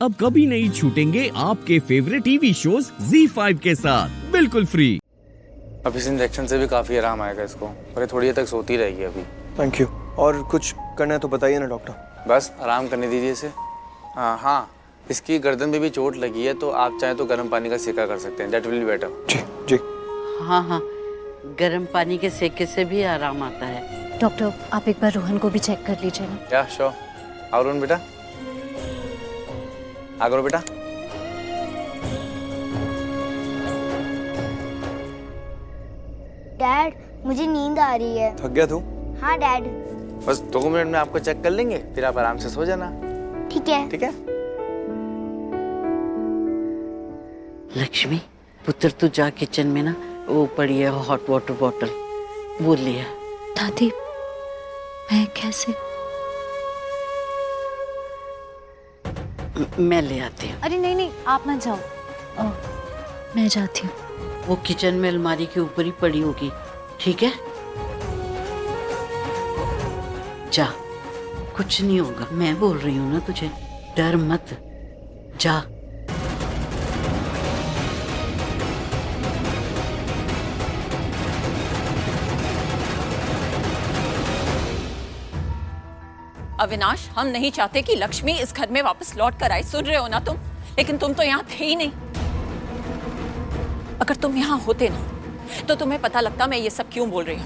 अब कभी नहीं छूटेंगे आपके फेवरेट टीवी शोज ZEE5 के साथ बिल्कुल फ्री। अब इस इंजेक्शन से भी काफ़ी आराम आएगा इसको, पर ये थोड़ी देर तक सोती रहेगी अभी। Thank you. और कुछ करना है तो बताइए ना डॉक्टर। बस आराम करने दीजिए इसे। हाँ, इसकी गर्दन में भी चोट लगी है, तो आप चाहें तो गर्म पानी का सेका कर सकते हैं। That will be better. जी जी। हाँ, गर्म पानी के सेके से भी आराम आता है। डॉक्टर, आप एक बार रोहन को भी चेक कर लीजिए ना। या श्योर। और रोहन बेटा, आ करो बेटा। डैड, मुझे नींद आ रही है। थक गया तू? हाँ डैड। बस 2 मिनट में आपको चेक कर लेंगे, फिर आप आराम से सो जाना। ठीक है। ठीक है। लक्ष्मी, पुत्र तू जा किचन में ना, वो पड़ी है हॉट वाटर बॉटल, वो लिया। दादी, मैं कैसे? मैं ले आती हूँ। अरे नहीं, आप मत जाओ। मैं जाती हूँ। वो किचन में अलमारी के ऊपर ही पड़ी होगी, ठीक है? जा, कुछ नहीं होगा, मैं बोल रही हूँ ना तुझे, डर मत, जा। अविनाश, हम नहीं चाहते कि लक्ष्मी इस घर में वापस लौट कर आए, सुन रहे हो ना तुम? लेकिन तुम तो यहाँ थे ही नहीं। अगर तुम यहाँ होते ना तो तुम्हें पता लगता मैं ये सब क्यों बोल रही हूँ।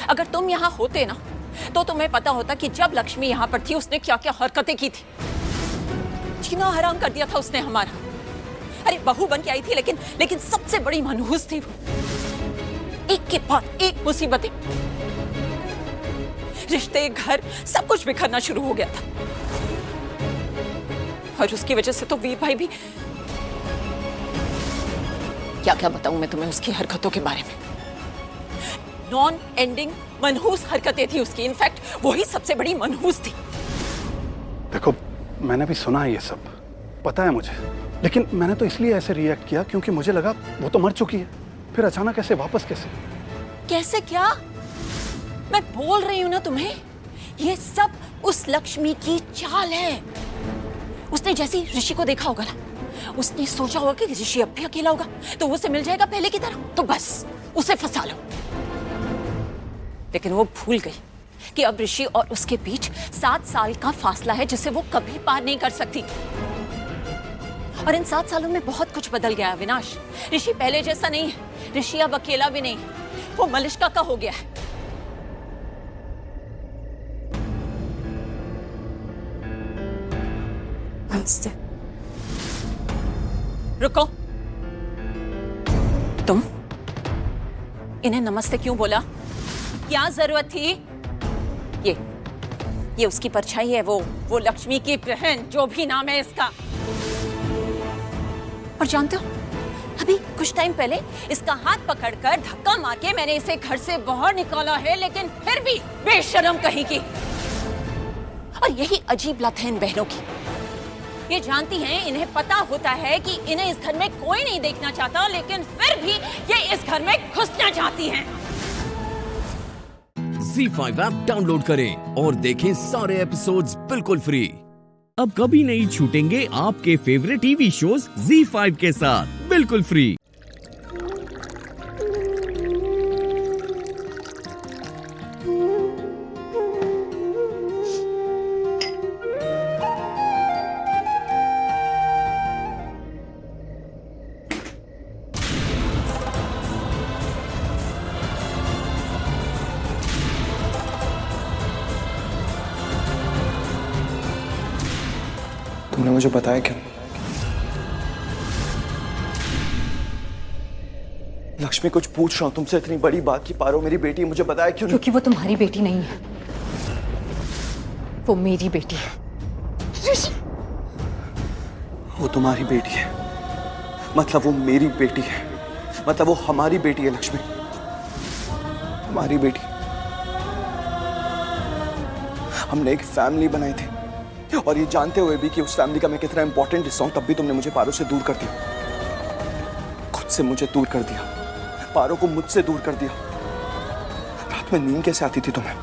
अगर तुम यहाँ होते ना तो तुम्हें पता होता कि जब लक्ष्मी यहाँ पर थी उसने क्या क्या हरकतें की थी। जीना हराम कर दिया था उसने हमारा। अरे बहू बन के आई थी, लेकिन सबसे बड़ी मनहूस थी वो। एक के बाद एक मुसीबतें, रिश्ते, घर, सब कुछ बिखरना शुरू हो गया था। और उसकी वजह से तो वीर भाई भी, क्या क्या बताऊं मैं तुम्हें उसकी हरकतों के बारे में। नॉन एंडिंग मनहूस हरकतें थी उसकी। इनफैक्ट वही सबसे बड़ी मनहूस थी। देखो, मैंने भी सुना है ये सब, पता है मुझे, लेकिन मैंने तो इसलिए ऐसे रिएक्ट किया क्योंकि मुझे लगा वो तो मर चुकी है, फिर अचानक ऐसे वापस कैसे? कैसे क्या? मैं बोल रही हूं ना तुम्हें, ये सब उस लक्ष्मी की चाल है। उसने जैसे ही ऋषि को देखा होगा ना, उसने सोचा होगा कि ऋषि अब भी अकेला होगा तो वो उसे मिल जाएगा पहले की तरह, तो बस उसे फंसा लो। लेकिन वो भूल गई कि अब ऋषि और उसके बीच 7 साल का फासला है जिसे वो कभी पार नहीं कर सकती। और इन 7 सालों में बहुत कुछ बदल गया अविनाश। ऋषि पहले जैसा नहीं है। ऋषि अब अकेला भी नहीं, वो मलिष्का का हो गया है। नमस्ते। रुको, तुम इन्हें नमस्ते क्यों बोला? क्या जरूरत थी? ये उसकी परछाई है, वो लक्ष्मी की बहन, जो भी नाम है इसका। और जानते हो, अभी कुछ टाइम पहले इसका हाथ पकड़कर धक्का मार के मैंने इसे घर से बाहर निकाला है, लेकिन फिर भी बेशर्म कहीं की। और यही अजीब लत है इन बहनों की। ये जानती हैं, इन्हें पता होता है कि इन्हें इस घर में कोई नहीं देखना चाहता, लेकिन फिर भी ये इस घर में घुसना चाहती हैं। ZEE5 ऐप डाउनलोड करें और देखें सारे एपिसोड्स बिल्कुल फ्री। अब कभी नहीं छूटेंगे आपके फेवरेट टीवी शोज ZEE5 के साथ बिल्कुल फ्री। तुमने मुझे बताया क्यों? लक्ष्मी, कुछ पूछ रहा हूँ तुमसे, इतनी बड़ी बात की पारो मेरी बेटी, मुझे बताया क्यों नहीं? क्योंकि वो तुम्हारी बेटी नहीं है, वो मेरी बेटी है। वो तुम्हारी बेटी है मतलब वो मेरी बेटी है, मतलब वो हमारी बेटी है। लक्ष्मी, हमारी बेटी। हमने एक फैमिली बनाई थी, और ये जानते हुए भी कि उस फैमिली का मैं कितना इंपॉर्टेंट हिस्सा हूं, तब भी तुमने मुझे पारो से दूर कर दिया। खुद से मुझे दूर कर दिया, पारो को मुझसे दूर कर दिया। रात में नींद कैसे आती थी तुम्हें?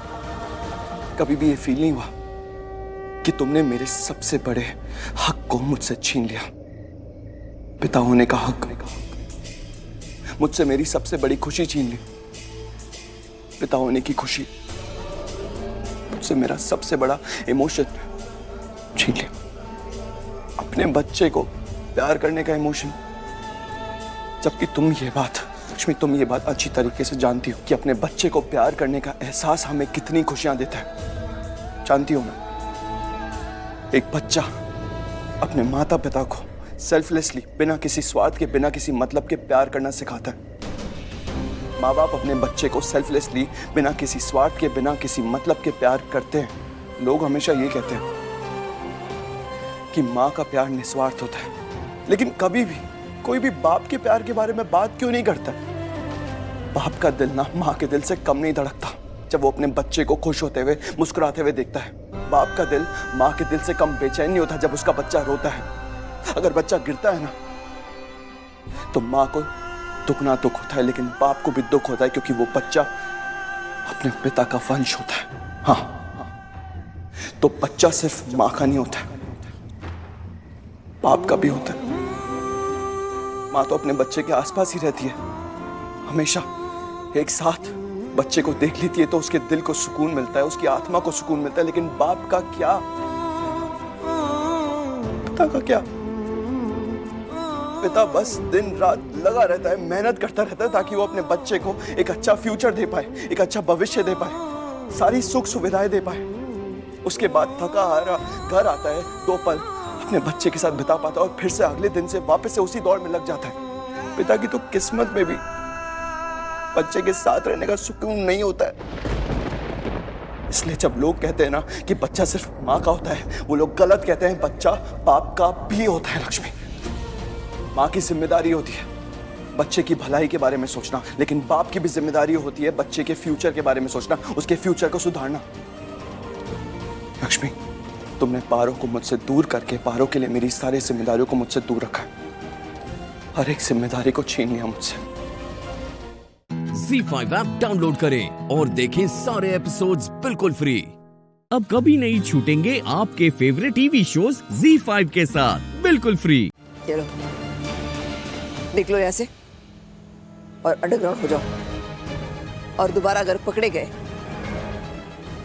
कभी भी ये फील नहीं हुआ कि तुमने मेरे सबसे बड़े हक को मुझसे छीन लिया। पिता होने का हक। मुझसे मेरी सबसे बड़ी खुशी छीन ली। पिता होने की खुशी। मुझसे मेरा सबसे बड़ा इमोशन छीन लिया। अपने बच्चे को प्यार करने का इमोशन। जबकि लक्ष्मी, तुम ये बात अच्छी तरीके से जानती हो कि अपने बच्चे को प्यार करने का एहसास हमें कितनी खुशियां देता है। जानती हो ना, एक बच्चा अपने माता पिता को सेल्फलेसली, बिना किसी स्वार्थ के, बिना किसी मतलब के प्यार करना सिखाता है। माँ बाप अपने बच्चे को सेल्फलेसली, बिना किसी स्वार्थ के, बिना किसी मतलब के प्यार करते हैं। लोग हमेशा ये कहते हैं कि माँ का प्यार निस्वार्थ होता है, लेकिन कभी भी कोई भी बाप के प्यार के बारे में बात क्यों नहीं करता? बाप का दिल ना माँ के दिल से कम नहीं धड़कता जब वो अपने बच्चे को खुश होते हुए, मुस्कुराते हुए देखता है। बाप का दिल माँ के दिल से कम बेचैन नहीं होता जब उसका बच्चा रोता है। अगर बच्चा गिरता है ना, तो माँ को दुख होता है, लेकिन बाप को भी दुख होता है, क्योंकि वो बच्चा अपने पिता का वंश होता है। हाँ, तो बच्चा सिर्फ माँ का नहीं होता, बाप का भी होता है। माँ तो अपने बच्चे के आसपास ही रहती है, हमेशा एक साथ। बच्चे को देख लेती है तो उसके दिल को सुकून मिलता है, उसकी आत्मा को सुकून मिलता है। लेकिन बाप का क्या, पिता का क्या? पिता बस दिन रात लगा रहता है, मेहनत करता रहता है ताकि वो अपने बच्चे को एक अच्छा फ्यूचर दे पाए, एक अच्छा भविष्य दे पाए, सारी सुख सुविधाएं दे पाए। उसके बाद थका हारा घर आता है, 2 पल अपने बच्चे के साथ बिता पाता है और फिर से अगले दिन से वापस से उसी दौड़ में लग जाता है। पिता की तो किस्मत में भी बच्चे के साथ रहने का सुकून नहीं होता है। इसलिए जब लोग कहते हैं ना कि बच्चा सिर्फ माँ का होता है, वो लोग गलत कहते हैं। बच्चा बाप का भी होता है लक्ष्मी। माँ की जिम्मेदारी होती है बच्चे की भलाई के बारे में सोचना, लेकिन बाप की भी जिम्मेदारी होती है बच्चे के फ्यूचर के बारे में सोचना, उसके फ्यूचर को सुधारना। लक्ष्मी, तुमने पारो को मुझसे दूर करके पारो के लिए मेरी सारी जिम्मेदारियों को मुझसे दूर रखा है। हर एक जिम्मेदारी को छीन लिया मुझसे। ZEE5 ऐप डाउनलोड करें और देखें सारे एपिसोड्स बिल्कुल फ्री। अब कभी नहीं छूटेंगे आपके फेवरेट टीवी शोज ZEE5 के साथ बिल्कुल फ्री। चलो निकलो यहाँ से और अंडरग्राउंड हो जाओ, और दोबारा अगर पकड़े गए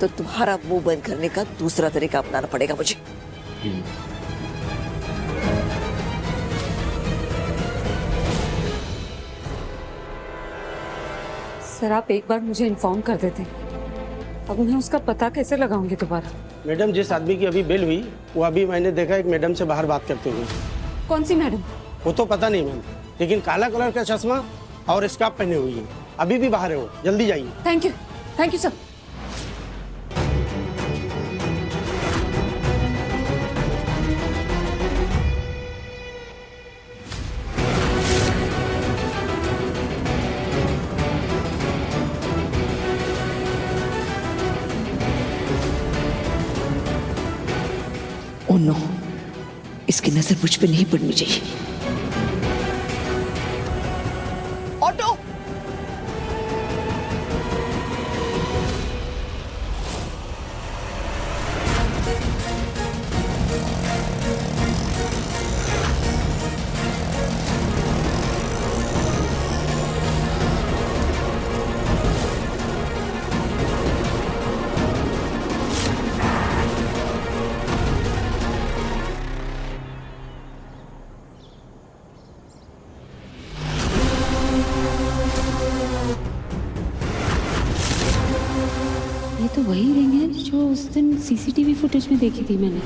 तो तुम्हारा मुंह बंद करने का दूसरा तरीका अपनाना पड़ेगा मुझे। सर, आप एक बार मुझे इन्फॉर्म कर देते। अब मैं उसका पता कैसे लगाऊंगी दोबारा? मैडम, जिस आदमी की अभी बेल हुई, वो अभी मैंने देखा एक मैडम से बाहर बात करते हुए। कौन सी मैडम? वो तो पता नहीं मैम, लेकिन काला कलर का चश्मा और स्कार्फ पहने हुई है। अभी भी बाहर है वो, जल्दी जाइए। Thank you sir. Oh no, इसकी नजर मुझ पे नहीं पड़नी चाहिए। ऑटो! ये तो वही रिंग है जो उस दिन सीसीटीवी फुटेज में देखी थी मैंने।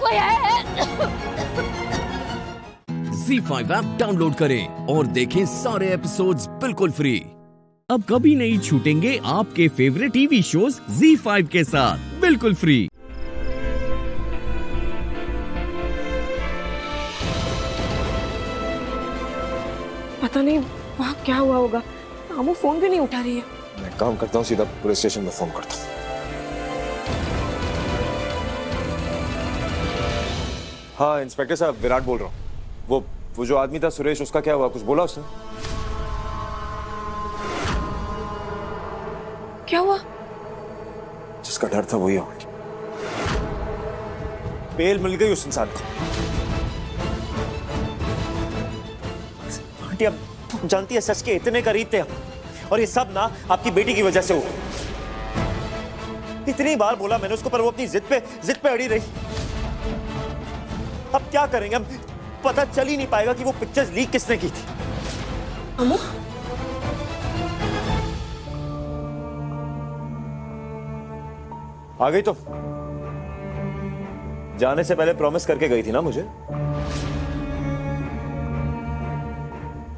कोई है? ZEE5 ऐप डाउनलोड करें और देखें सारे एपिसोड्स बिल्कुल फ्री। अब कभी नहीं छूटेंगे आपके फेवरेट टीवी शोज ZEE5 के साथ बिल्कुल फ्री। पता नहीं वहाँ क्या हुआ होगा। आमू फोन भी नहीं उठा रही है। मैं काम करता हूँ, सीधा पुलिस स्टेशन में फोन करता हूँ। हाँ इंस्पेक्टर साहब, विराट बोल रहा हूँ। वो जो आदमी था सुरेश, उसका क्या हुआ? कुछ बोला उसने? क्या हुआ? जिसका डर था वही हो गया। बेल मिल गई उस इंसान को। आंटी, अब तुम जानती है सच के इतने करीब थे हम, और ये सब ना आपकी बेटी की वजह से हुआ। इतनी बार बोला मैंने उसको, पर वो अपनी जिद पे अड़ी रही। अब क्या करेंगे? अब पता चल ही नहीं पाएगा कि वो पिक्चर्स लीक किसने की थी। अमू, आ गई तो जाने से पहले प्रॉमिस करके गई थी ना मुझे।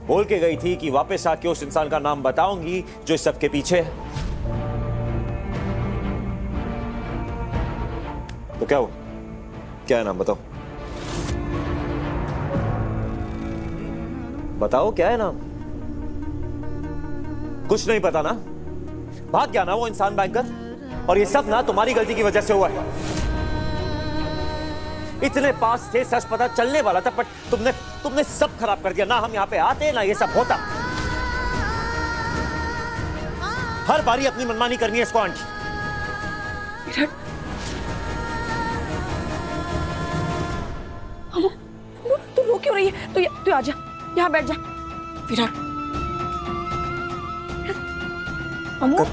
बोल के गई थी कि वापस आके उस इंसान का नाम बताऊंगी जो इस सब के पीछे है। तो क्या हुआ? क्या है नाम? बताओ क्या है नाम? कुछ नहीं पता ना? भाग गया ना वो इंसान बैंकर, और ये सब ना तुम्हारी गलती की वजह से हुआ है। इतने पास थे, सच पता चलने वाला था, पर तुमने सब खराब कर दिया। ना हम यहाँ पे आते ना ये सब होता। हर बारी अपनी मनमानी करनी है इसको आंटी। विराट, अमू, तू रो क्यों रही है? तू आजा, यहाँ बैठ जा। विराट, अमू,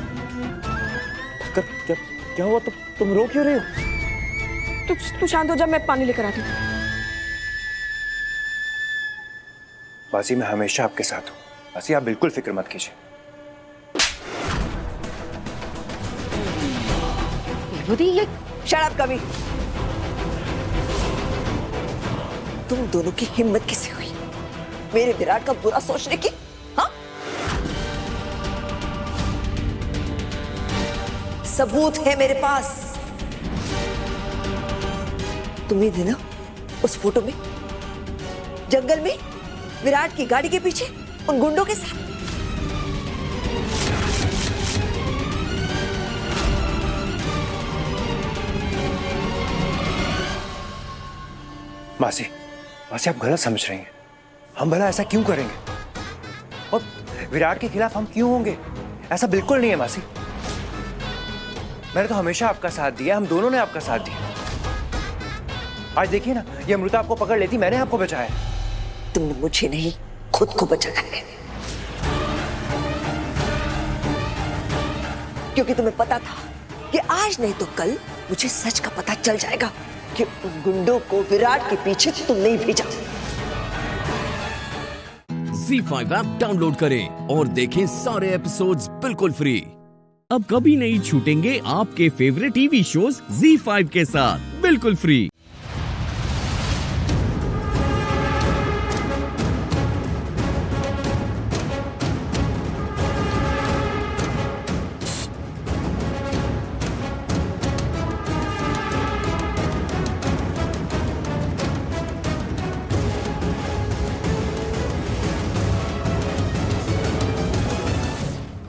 क्या हुआ? तुम रो क्यों रही हो? तू शांत हो जा, मैं पानी लेकर आती हूँ। बाजी, मैं हमेशा आपके साथ हूँ। बाजी, आप बिल्कुल फिक्र मत कीजिए। ये शराब कभी तुम दोनों की हिम्मत कैसे हुई मेरे विराट का बुरा सोचने की? हाँ, सबूत है मेरे पास। तुमने थे ना उस फोटो में, जंगल में विराट की गाड़ी के पीछे उन गुंडों के साथ। मासी, आप गलत समझ रही हैं। हम भला ऐसा क्यों करेंगे? और विराट के खिलाफ हम क्यों होंगे? ऐसा बिल्कुल नहीं है मासी। मैंने तो हमेशा आपका साथ दिया, हम दोनों ने आपका साथ दिया। आज देखिए ना, ये अमृता आपको पकड़ लेती, मैंने आपको बचाया। तुमने मुझे नहीं, खुद को बचाया है। क्योंकि तुम्हें पता था कि आज नहीं तो कल मुझे सच का पता चल जाएगा कि उन गुंडों को विराट के पीछे तुमने ही भेजा। ZEE5 ऐप डाउनलोड करें और देखें सारे एपिसोड्स बिल्कुल फ्री। अब कभी नहीं छूटेंगे आपके फेवरेट टीवी शोज ZEE5 के साथ बिल्कुल फ्री।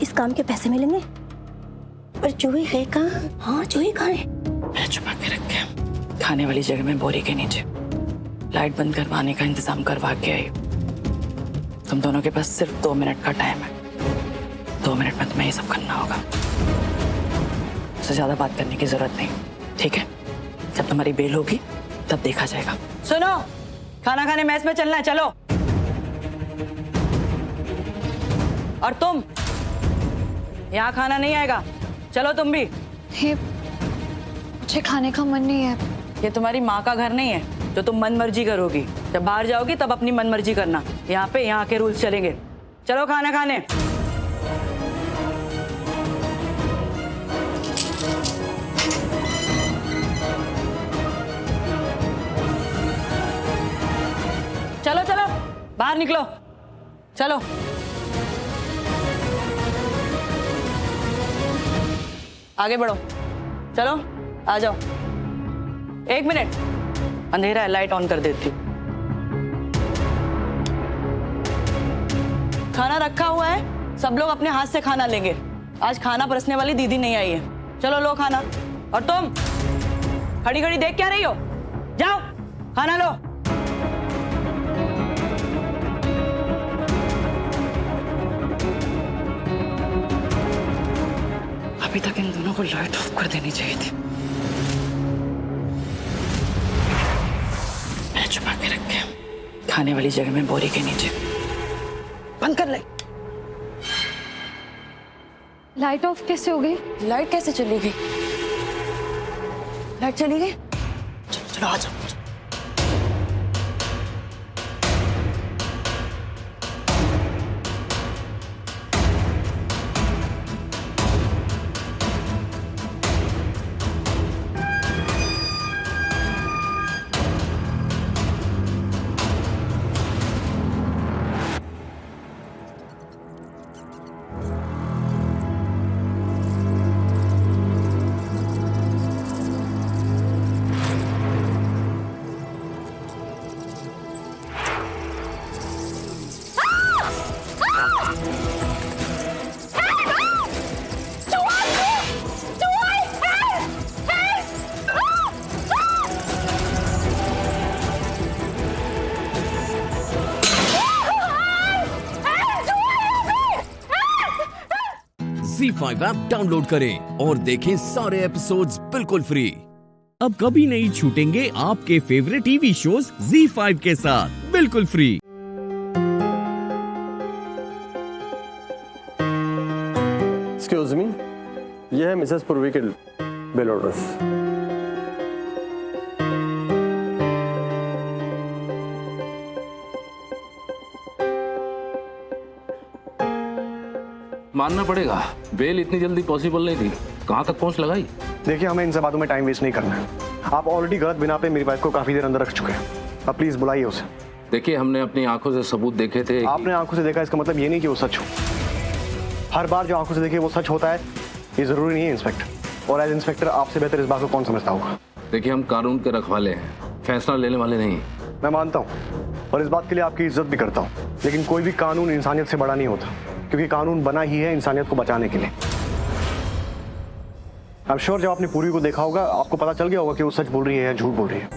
इस काम के पैसे मिलेंगे? पर जूही है कहाँ? हाँ, जूही कहाँ है? मैं छुपा के रख के खाने वाली जगह में बोरी के नीचे लाइट बंद करवाने का इंतजाम करवा के आई। तुम दोनों के पास सिर्फ 2 मिनट का टाइम है। 2 मिनट में तुम्हें ये सब करना होगा। उससे ज्यादा बात करने की जरूरत नहीं, ठीक है? जब तुम्हारी बेल होगी तब देखा जाएगा। सुनो, खाना खाने मेस में चलना है, चलो। और तुम, यहाँ खाना नहीं आएगा, चलो तुम भी। मुझे खाने का मन नहीं है। ये तुम्हारी माँ का घर नहीं है जो तुम मन मर्जी करोगी। जब बाहर जाओगी तब अपनी मन मर्जी करना। यहाँ पे यहाँ के रूल्स चलेंगे। चलो खाना खाने। बाहर निकलो, चलो। आगे बढ़ो, चलो आ जाओ। 1 मिनट, अंधेरा है, लाइट ऑन कर देती हूँ। खाना रखा हुआ है, सब लोग अपने हाथ से खाना लेंगे। आज खाना परसने वाली दीदी नहीं आई है। चलो लो खाना। और तुम खड़ी खड़ी देख क्या रही हो? जाओ खाना लो। अभी तक इन दोनों को लाइट ऑफ कर देनी चाहिए थी। मैं छुपा के रखे खाने वाली जगह में बोरी के नीचे। बंद कर ले। लाइट ऑफ कैसे हो गई? लाइट कैसे चली गई? लाइट चली गई? चलो चलो आ जाओ। ZEE5 ऐप डाउनलोड करें और देखें सारे एपिसोड्स बिल्कुल फ्री। अब कभी नहीं छूटेंगे आपके फेवरेट टीवी शोज ZEE5 के साथ बिल्कुल फ्री। एक्सक्यूज मी, ये है मिसेस पूर्वी के बिल ऑर्डर्स। मानना पड़ेगा, बेल इतनी जल्दी पॉसिबल नहीं थी। कहाँ तक पहुँच लगाई? देखिए, हमें इन सब बातों में टाइम वेस्ट नहीं करना है। आप ऑलरेडी गलत बिना पे मेरी वाइफ को काफी देर अंदर रख चुके हैं। अब प्लीज बुलाइए उसे। देखिए, हमने अपनी आंखों से सबूत देखे थे। आपने आंखों से देखा इसका मतलब ये नहीं कि वो सच हो। हर बार जो आंखों से देखे वो सच होता है, ये जरूरी नहीं है इंस्पेक्टर। और एज इंस्पेक्टर आपसे बेहतर इस बात को कौन समझता होगा? देखिए, हम कानून के रखवाले हैं, फैसला लेने वाले नहीं। मैं मानता हूँ और इस बात के लिए आपकी इज्जत भी करता हूँ, लेकिन कोई भी कानून इंसानियत से बड़ा नहीं होता, क्योंकि कानून बना ही है इंसानियत को बचाने के लिए। आई एम श्योर जब आपने पूरी को देखा होगा आपको पता चल गया होगा कि वो सच बोल रही है या झूठ बोल रही है।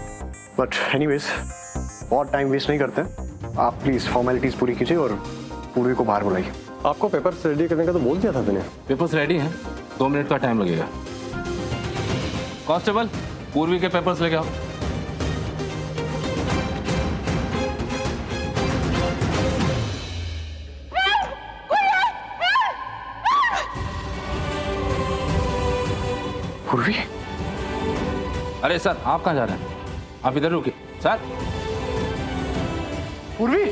बट एनीवेज, और टाइम वेस्ट नहीं करते, आप प्लीज फॉर्मेलिटीज पूरी कीजिए और पूरी को बाहर बुलाइए। आपको पेपर्स रेडी करने का तो बोल दिया था मैंने। पेपर्स रेडी हैं, 2 मिनट का टाइम लगेगा। कांस्टेबल, पूर्वी के पेपर्स लेके आओ। पूर्वी? अरे सर, आप कहाँ जा रहे हैं? आप इधर रुकिए सर। पूर्वी,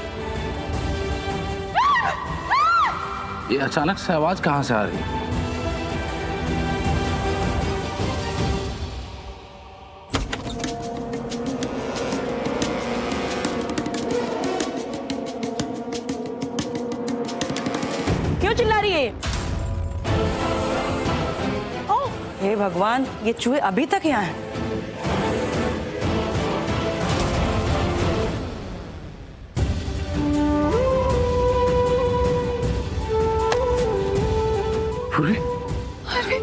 ये अचानक से आवाज कहाँ से आ रही है? क्यों चिल्ला रही है? हे भगवान, ये चूहे अभी तक यहाँ हैं। पूरी? अरे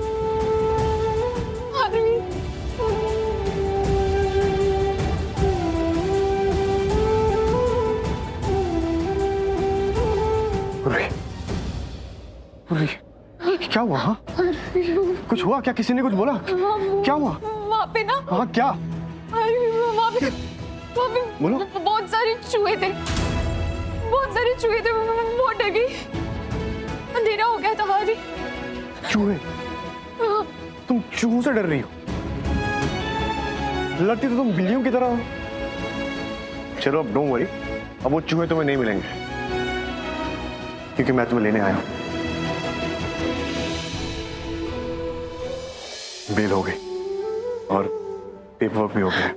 अरे पूरी, पूरी, क्या हुआ? हाँ, कुछ हुआ क्या? किसी ने कुछ बोला? क्या हुआ वहाँ पे ना? हाँ, क्या? अरे वहाँ पे बोलो। बहुत सारे चूहे थे, बहुत सारे चूहे थे। वो डर गई, अंधेरा हो गया था हमारी। चूहे? तुम चूहों से डर रही हो? लड़ती तो तुम बिल्लियों की तरह हो। चलो अब डोंट वरी, अब वो चूहे तुम्हें नहीं मिलेंगे, क्योंकि मैं तुम्हें लेने आया हूं। बेल हो गई और पेपर वर्क भी हो गया।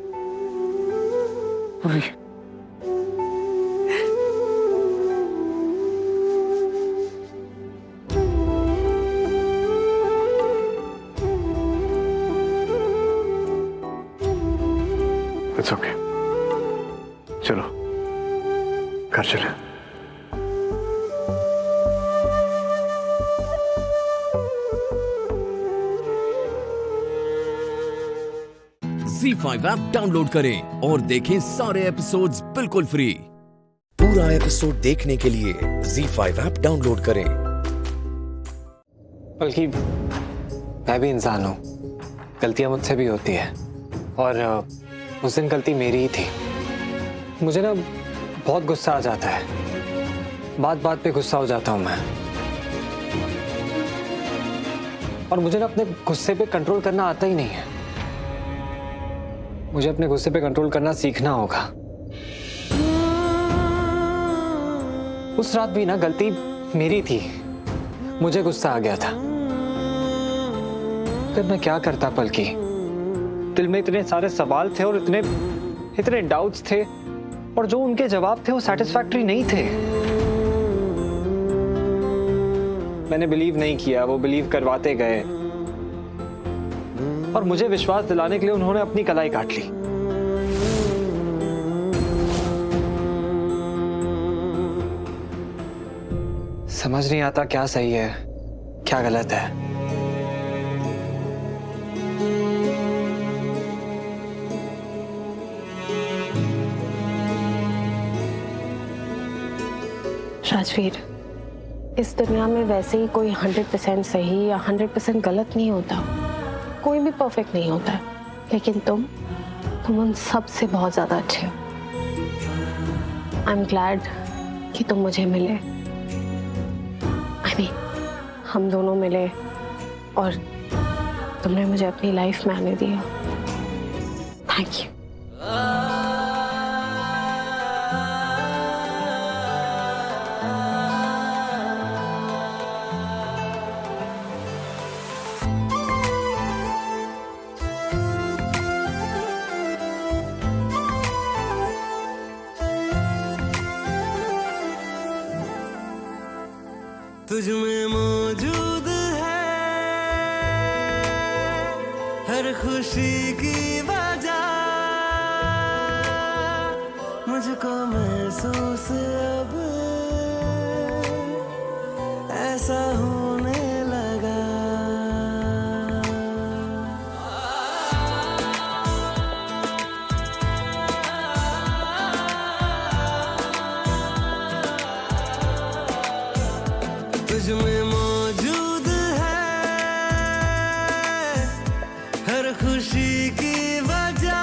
इट्स ओके, चलो घर चले। ZEE5 ऐप डाउनलोड करें और देखें सारे एपिसोड्स बिल्कुल फ्री। पूरा एपिसोड देखने के लिए ZEE5 ऐप डाउनलोड करें। बल्कि मैं भी इंसान हूँ, गलतियाँ मुझसे भी होती है और उस दिन गलती मेरी ही थी। मुझे ना बहुत गुस्सा आ जाता है, बात बात पे गुस्सा हो जाता हूँ मैं, और मुझे ना अपने गुस्से पे कंट्रोल करना आता ही नहीं है। मुझे अपने गुस्से पे कंट्रोल करना सीखना होगा। उस रात भी ना गलती मेरी थी, मुझे गुस्सा आ गया था। फिर मैं क्या करता पलकी, दिल में इतने सारे सवाल थे और इतने डाउट्स थे, और जो उनके जवाब थे वो सैटिस्फैक्टरी नहीं थे। मैंने बिलीव नहीं किया, वो बिलीव करवाते गए, और मुझे विश्वास दिलाने के लिए उन्होंने अपनी कलाई काट ली। समझ नहीं आता क्या सही है, क्या गलत है। राजवीर, इस दुनिया में वैसे ही कोई 100% सही या 100% गलत नहीं होता। कोई भी परफेक्ट नहीं होता है, लेकिन तुम उन सब से बहुत ज्यादा अच्छे हो। आई एम ग्लैड कि तुम मुझे मिले। हम दोनों मिले और तुमने मुझे अपनी लाइफ में आने दिया। Thank you. तुझ में मौजूद है हर खुशी की वजह, मुझको महसूस अब ऐसा होने लगा। तुझ में मौजूद है हर खुशी की वजह,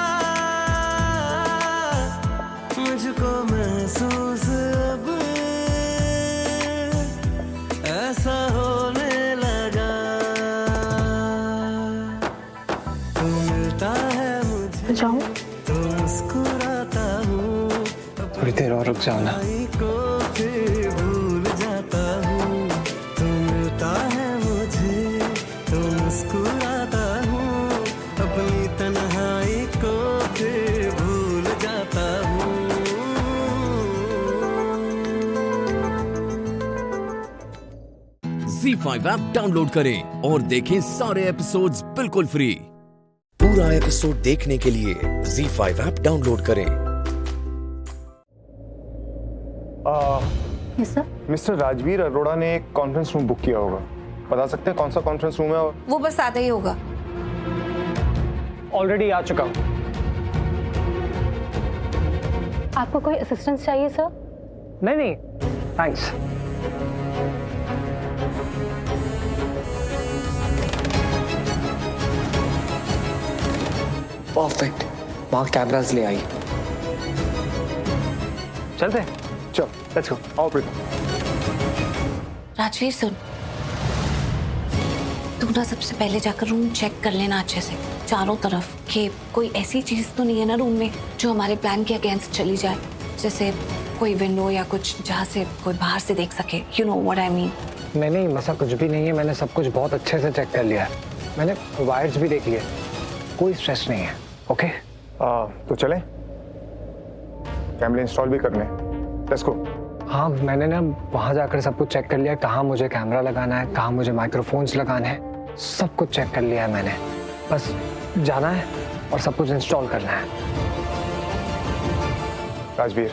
मुझको महसूस अब ऐसा होने लगा। तू मिलता है मुझे तो मुस्कुराता हूँ, थोड़ी देर और रुक जाओ ना। को फिर भूल जाता हूँ। तू मिलता है मुझे तो मुस्कुराता हूँ, अपनी तन्हाई को फिर भूल जाता हूँ। ZEE5 ऐप डाउनलोड करें और देखें सारे एपिसोड्स बिल्कुल फ्री। पूरा एपिसोड देखने के लिए ZEE5 ऐप डाउनलोड करें। Yes sir. Mister Rajveer Arora ने एक कॉन्फ्रेंस रूम बुक किया होगा, बता सकते हैं कौन सा कॉन्फ्रेंस रूम है? और वो बस आते ही होगा। ऑलरेडी आ चुका हूँ। आपको कोई असिस्टेंस चाहिए सर? नहीं, थैंक्स। परफेक्ट, वहाँ कैमरास ले आई। चलते हैं। चल, लेट्स गो। आओ प्रीतम। राजवीर सुन, तू ना सबसे पहले जाकर रूम चेक कर लेना अच्छे से, चारों तरफ, कि कोई ऐसी चीज तो नहीं है ना रूम में जो हमारे प्लान के अगेंस्ट चली जाए, जैसे कोई विंडो या कुछ जहाँ से कोई बाहर से देख सके। You know what I mean. नहीं, ऐसा कुछ भी नहीं है। मैंने सब कुछ बहुत अच्छे से चेक कर लिया है। मैंने वायर्स भी देख लिए, कोई स्ट्रेस नहीं है। ओके, तो चलें? कैमरे इंस्टॉल भी करने, लेट्स गो। हाँ, मैंने ना वहाँ जाकर सब कुछ चेक कर लिया, कहाँ मुझे कैमरा लगाना है, कहाँ मुझे माइक्रोफोन्स लगाने हैं, सब कुछ चेक कर लिया है मैंने। बस जाना है और सब कुछ इंस्टॉल करना है। राजवीर,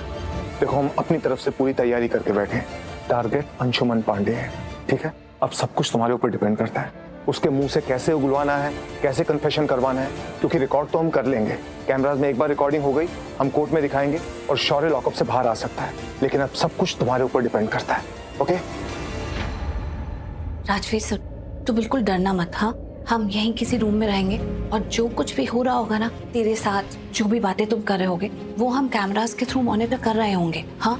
देखो हम अपनी तरफ से पूरी तैयारी करके बैठे हैं। टारगेट अंशुमन पांडे है, ठीक है? अब सब कुछ तुम्हारे ऊपर डिपेंड करता है। उसके मुंह से कैसे उगलवाना है, कैसे कन्फेशन करवाना है, क्योंकि रिकॉर्ड तो हम कर लेंगे। कैमराज में एक बार रिकॉर्डिंग हो गई, हम कोर्ट में दिखाएंगे और शौर्य लॉकअप से बाहर आ सकता है। लेकिन अब सब कुछ तुम्हारे ऊपर डिपेंड करता है, ओके? राजवीर सर, तू बिल्कुल डरना मत। हाँ, हम यहीं किसी रूम में रहेंगे और जो कुछ भी हो रहा होगा ना तेरे साथ, जो भी बातें तुम कर रहे होगे वो हम कैमरास के थ्रू मॉनिटर कर रहे होंगे। हाँ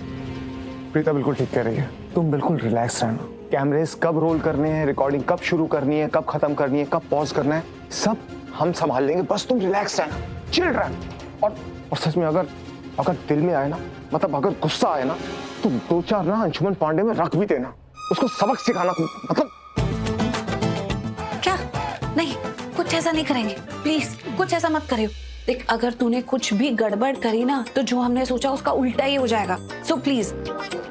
प्रीता बिल्कुल ठीक कह रही है, तुम बिल्कुल रिलैक्स रहना। कैमरेस कब रोल करने हैं, रिकॉर्डिंग कब शुरू करनी है, कब खत्म करनी है, कब पॉज करना है, सब हम संभाल लेंगे। बस तुम रिलैक्स रहना, चिल रहना। और सच में अगर दिल में आए ना, मतलब अगर गुस्सा आए ना, तो 2-4 ना अंशुमन पांडे में रख भी देना, उसको सबक सिखाना। मतलब क्या? नहीं, कुछ ऐसा नहीं करेंगे, प्लीज कुछ ऐसा मत करियो। देख, अगर तूने कुछ भी गड़बड़ करी ना तो जो हमने सोचा उसका उल्टा ही हो जाएगा। सो प्लीज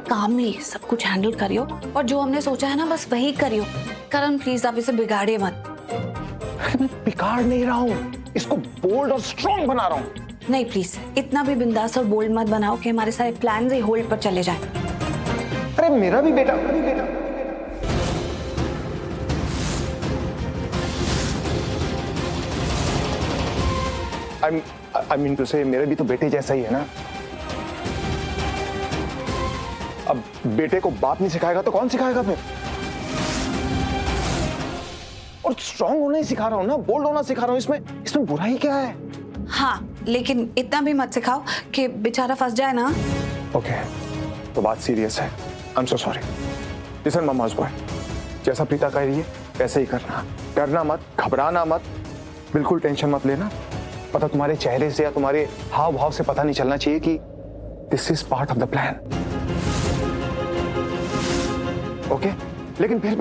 कामली सब कुछ हैंडल करियो और जो हमने सोचा है ना बस वही करियो। करण प्लीज आप इसे बिगाड़िए मत। मैं बिगाड़ नहीं रहा हूँ, इसको बोल्ड और स्ट्रॉन्ग बना रहा हूँ। नहीं प्लीज, इतना भी बिंदास और बोल्ड मत बनाओ कि हमारे सारे प्लान ही होल्ड पर चले जाएं। अरे मेरा भी बेटा I mean to say, मेरे भी तो बेटे जैसा ही है ना। अब बेटे को बाप नहीं सिखाएगा तो कौन सिखाएगा फिर? और स्ट्रॉन्ग होना ही सिखा रहा हूँ ना, बोल्ड होना सिखा रहा हूँ। इसमें बुराई क्या है? हाँ, लेकिन इतना भी मत सिखाओ कि बेचारा फंस जाए ना। ओके, तो बात सीरियस है। I'm so sorry. Listen, मम्मा's boy, जैसा प्रीता कह रही है वैसे ही करना। डरना मत, घबराना मत, बिल्कुल टेंशन मत लेना। पता तुम्हारे चेहरे से या तुम्हारे हाव भाव से पता नहीं चलना चाहिए कि this is part of the plan, okay? लेकिन फिर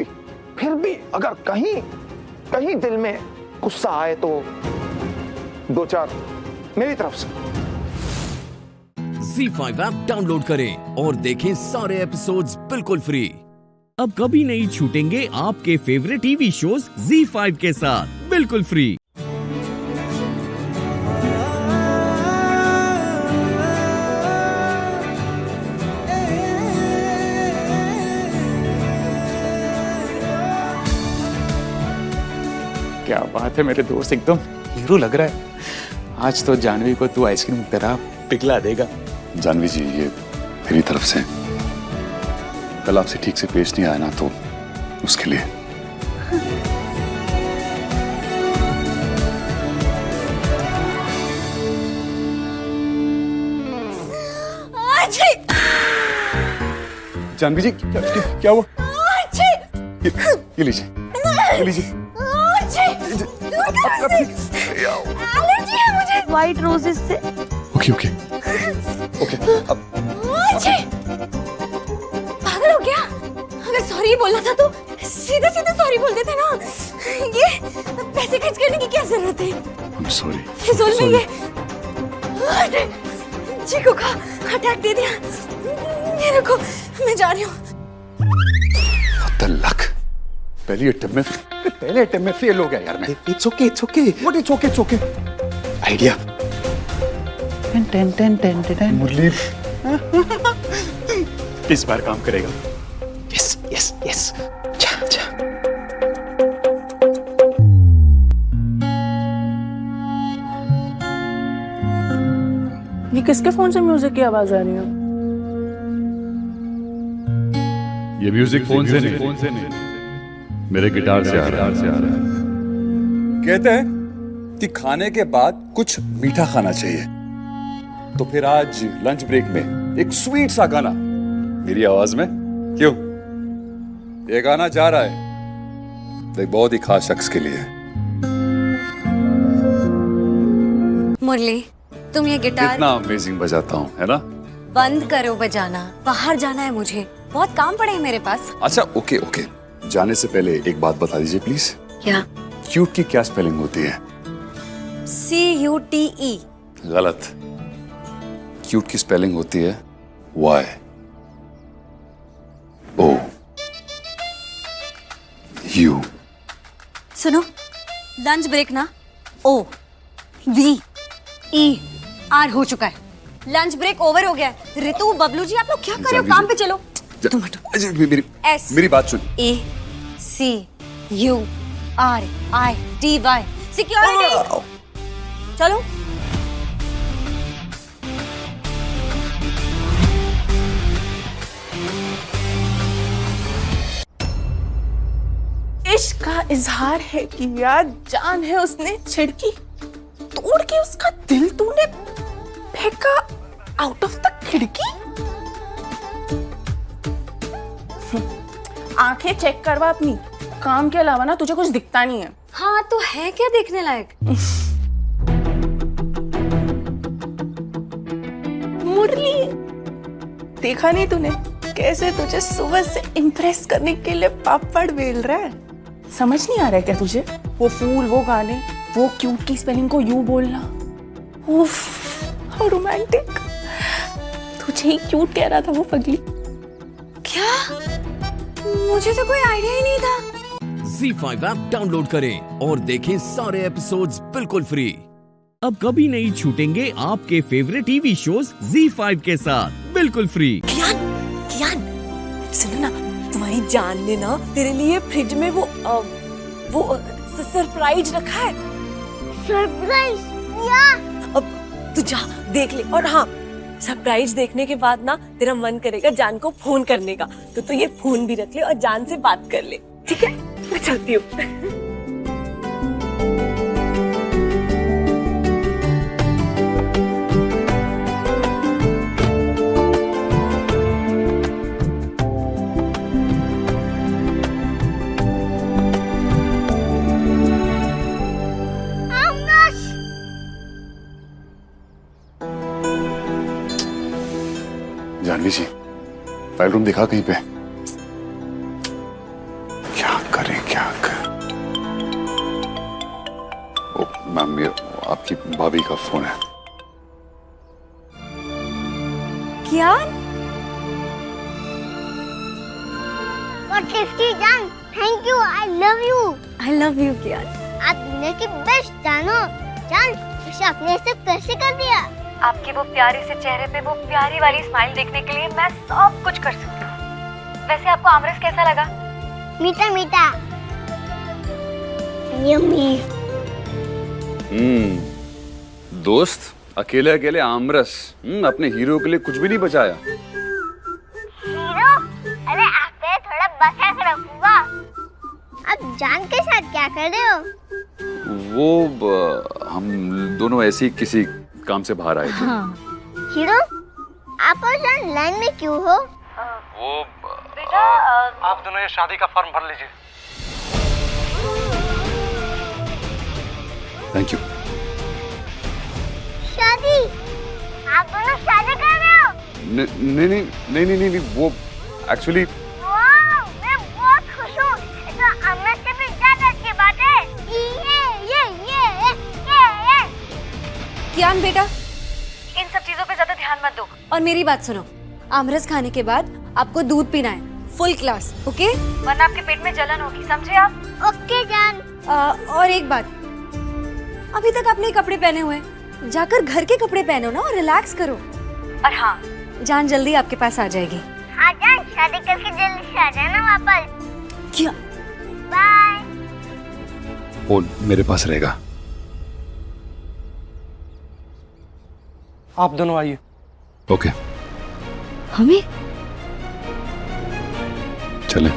भी अगर कहीं दिल में गुस्सा आए तो 2-4 मेरी तरफ से। ZEE5 ऐप डाउनलोड करें और देखें सारे एपिसोड्स बिल्कुल फ्री। अब कभी नहीं छूटेंगे आपके फेवरेट टीवी शोज ZEE5 के साथ बिल्कुल फ्री। क्या बात है मेरे दोस्त, एकदम हीरो लग रहा है। आज तो जानवी को तू आइसक्रीम की तरह पिघला देगा। जानवी जी, ये मेरी तरफ से। कल आपसे ठीक से पेश नहीं आया ना, तो उसके लिए। जानवी जी, क्या हुआ? ये लीजिए, ये लीजिए। एलर्जी है मुझे व्हाइट रोजेस से। ओके। अब पागल हो गया? अगर सॉरी बोलना था तो सीधे सॉरी बोल देते ना। ये पैसे खर्च करने की क्या जरूरत है? I'm sorry. फिजूल में ये चीकू का अटैक दे दिया। ये रुको, मैं जा रही हूँ। पहले अटेम्प्ट में फेल हो गया यार मैं। It's okay. What it's okay? Idea. Murali इस बार काम करेगा। यस। जा। ये किसके फोन से म्यूजिक की आवाज आ रही है? ये म्यूजिक फोन से नहीं, मेरे गिटार से आ रहा है। कहते हैं कि खाने के बाद कुछ मीठा खाना चाहिए, तो फिर आज लंच ब्रेक में एक स्वीट सा गाना मेरी आवाज में। क्यों? ये गाना जा रहा है एक बहुत ही खास शख्स के लिए। मुरली, तुम ये गिटार कितना अमेजिंग बजाता हूँ, है ना? बंद करो बजाना, बाहर जाना है मुझे, बहुत काम पड़े हैं मेरे पास। अच्छा, ओके। जाने से पहले एक बात बता दीजिए प्लीज। क्या? क्यूट की क्या स्पेलिंग होती है? CUTE। गलत। क्यूट की स्पेलिंग होती है YOU। सुनो, लंच ब्रेक ना OVER हो चुका है। लंच ब्रेक ओवर हो गया है। रितु, बबलू जी, आप लोग क्या कर रहे हो? काम पे चलो। तुम हटो। मेरी बात सुन। SECURITY security. चलो। इश्क का इजहार है कि यार जान है उसने छिड़की, तोड़ के उसका दिल तूने फेंका आउट ऑफ द खिड़की। आंखें चेक करवा अपनी, काम के अलावा ना तुझे कुछ दिखता नहीं है। हाँ तो है क्या देखने लायक? मुरली, देखा नहीं तूने कैसे तुझे सुबह से इम्प्रेस करने के लिए पापड़ बेल रहा है? समझ नहीं आ रहा है क्या तुझे? वो फूल, वो गाने, वो क्यूट की स्पेलिंग को यू बोलना। उफ, हाउ रोमांटिक। तुझे ही क्यूट कह रहा था वो पगली। क्या? मुझे तो कोई आइडिया ही नहीं था। ZEE5 ऐप डाउनलोड करें और देखें सारे एपिसोड्स बिल्कुल फ्री। अब कभी नहीं छूटेंगे आपके फेवरेट टीवी शोज ZEE5 के साथ बिल्कुल फ्री। कियान, सुनो ना, तुम्हारी जान ने ना तेरे लिए फ्रिज में वो सरप्राइज रखा है। सरप्राइज? या? अब तू जा देख ले। और हाँ, सरप्राइज देखने के बाद ना तेरा मन करेगा जान को फोन करने का, तो तू ये फोन भी रख ले और जान से बात कर ले, ठीक है? मैं चलती हूँ। जानवी जी, फाइल रूम दिखा कहीं पे? क्या करें? ओ मैम, ये आपकी भाभी का फोन है। कियान? जान, thank you, I love you. I love you Kiaan. आप दुनिया की बेस्ट जानो। जान, इसे अपने से कैसे कर दिया? आपके वो प्यारे से चेहरे पे वो प्यारी वाली स्माइल देखने के लिए मैं सब कुछ कर सकती हूँ। वैसे आपको आमरस कैसा लगा? मीठा मीठा। यम्मी। दोस्त, अकेले अकेले आमरस। अपने हीरो के लिए कुछ भी नहीं बचाया। हीरो? अरे आप पे थोड़ा बचा कर रखूंगा। अब जान के साथ क्या कर रहे हो? वो हम दोनों ऐसे ही किसी काम से बाहर आए थे। हाँ। हीरो, आप और जान लाइन में क्यों हो? वो बेटा, आप दोनों ये शादी का फॉर्म भर लीजिए। Thank you. शादी? आप दोनों शादी कर रहे हो? नहीं, वो एक्चुअली। मैं बहुत खुश हूँ। तो अम्मा से भी ज्यादा अच्छी बात है। ये। कियान बेटा, इन सब चीजों पे ज्यादा ध्यान मत दो। और मेरी बात सुनो, आमरस खाने के बाद आपको दूध पीना है, फुल ग्लास, ओके? वरना आपके पेट में जलन होगी, समझे आप? ओके जान। और एक बात, अभी तक आपने कपड़े पहने हुए, जाकर घर के कपड़े पहनो ना और रिलैक्स करो। और हाँ, जान जल्दी आपके पास आ जाएगी। हाँ जान, शादी करके जल्दी से आ जाना वापस। क्या? बाय। वो मेरे पास रहेगा। आप दोनों आइए। ओके। हमें? चलें।